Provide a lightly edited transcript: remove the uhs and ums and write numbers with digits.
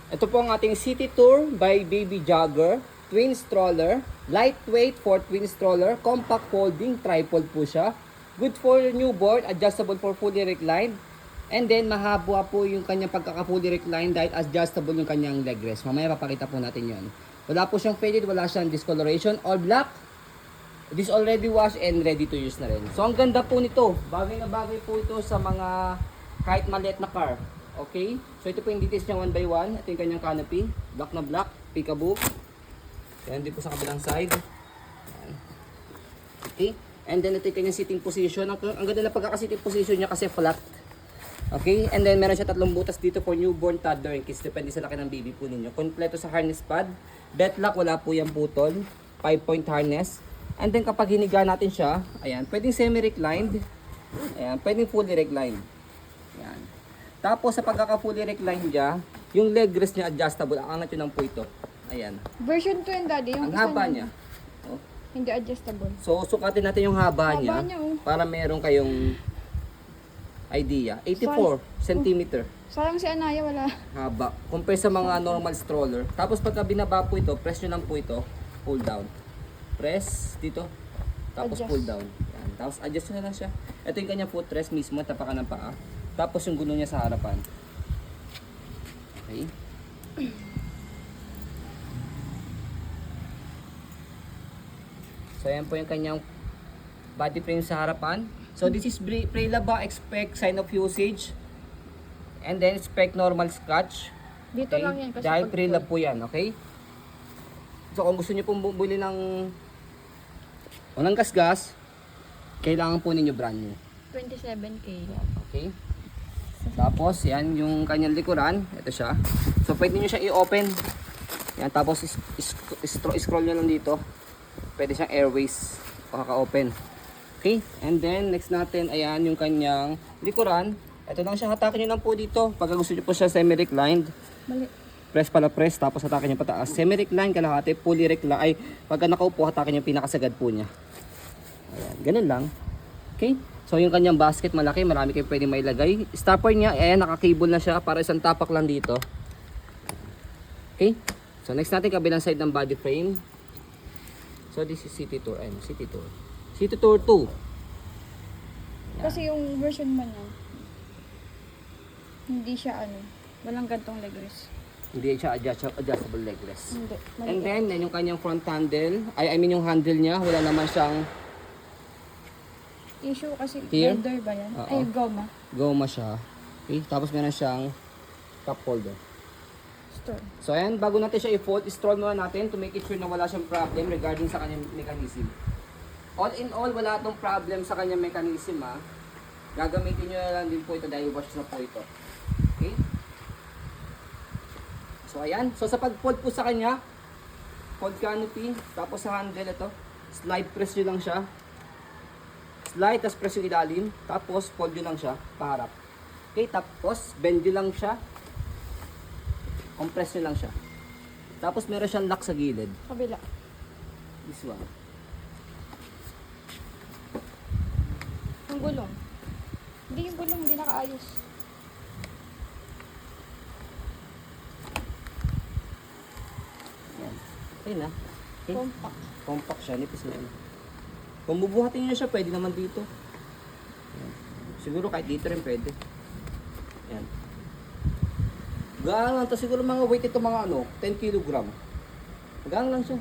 Ito po ang ating City Tour by Baby Jogger. Twin stroller, lightweight for twin stroller, compact folding, tripod po siya. Good for newborn, adjustable for fully reclined. And then mahaba po yung kanyang pagkaka-fully reclined dahil adjustable yung kanyang leg rest. Mamaya papakita po natin yon. Wala po siyang faded, wala siyang discoloration, all black. This already washed and ready to use na rin. So ang ganda po nito, bagay na bagay po ito sa mga kahit maliit na car. Okay? So ito po yung details niya one by one. Ito yung kanyang canopy, black na black, peekaboo. Yan din po sa kabilang side. Yan. Okay? And then ito yung kanyang sitting position. Ang ganda na pagkaka-sitting position niya kasi flat. Okay? And then meron siya 3 butas dito for newborn, toddler, and kids. Depende sa laki ng baby po ninyo. Kompleto sa harness pad. Belt lock, wala po yung putol. 5-point harness. And then kapag hiniga natin siya, ayan, pwedeng semi-reclined. Ayan, pwedeng fully reclined. Ayan. Tapos sa pagkaka-fully reclined niya, yung leg rest niya adjustable. Ang angat yun lang po ito. Ayan. Version 2 yun, Daddy. Yung Ang haba niya. Oh. Hindi adjustable. So, sukatin natin yung haba niya niya, oh. para meron kayong idea. 84 cm Sayang si Anaya, wala. haba. Compare sa mga normal stroller. Tapos pagka binaba po ito, press nyo lang po ito, pull down. Press dito, tapos Adjust. pull down. Yan. Tapos adjust nyo na lang siya. Ito yung kanyang footrest mismo, tapakan ng paa. Tapos yung gulong niya sa harapan. Okay. So, ayan po yung kanyang body frame sa harapan. So, this is Prelaba expect sign of usage. And then, expect normal scratch. Dito Okay? lang yan kasi Dahil pag- Prelab po yan, okay? So, kung gusto niyo pong bumili ng walang gasgas, kailangan po ninyo brand new. 27K. Okay? Tapos, yan yung kanyang likuran. Ito siya. So, pwede nyo siya i-open. Yan, tapos scroll nyo lang dito. Pwede siyang airways. Kaka-open. Okay? And then, next natin, ayan yung kanyang likuran. Ito lang siya. Hatakin nyo lang po dito. Pag gusto nyo po siya semi-reclined. Mali. Press pala press. Tapos hatakin nyo pataas. Semi-reclined, kalahati. Fully reclined. Ay, pagka nakaupo, hatakin nyo yung pinakasagad po niya. Ayan. Ganun lang. Okay? So yung kanyang basket malaki, marami kayong pwedeng mailagay. Stopper niya, ayan, naka-cable na siya para isang tapak lang dito. Okay? So next natin kabilang side ng body frame. So this is City Tour, ayun, City Tour. City Tour 2. Kasi yung version mo niya, hindi siya walang gantong leg rest. Hindi siya adjustable leg rest. Hindi. And then yung kanyang front handle, I mean yung handle niya, wala naman siyang Issue kasi, Here? leather ba yan? Oo. Ay, goma. goma siya. Okay? Tapos meron siyang cup holder. Store. So ayan, bago natin siya i-fold, i-stroll muna natin to make it sure na wala siyang problem regarding sa kanyang mechanism. All in all, wala itong problem sa kanyang mechanism ha. Gagamitin nyo na lang din po ito dahil wash na po ito. Okay? So ayan, so sa pag-fold po sa kanya, fold canopy, tapos sa handle ito, slide press nyo lang siya. Slide, tapos press yung ilalim, tapos fold nyo lang siya, paharap. Okay, tapos bend nyo lang siya, compress nyo lang siya. Tapos meron siyang lock sa gilid. Kabila. This one. Yung gulong. Hindi yung gulong, hindi nakaayos. Yan. Okay na. Okay. Compact. Compact siya, nipis na yan. Kung bubuhatin nyo siya, pwede naman dito. Yan. Siguro kahit dito rin pwede. Yan. Gaan lang. Tapos siguro mga weight ito mga 10 kg. Gaan lang siya.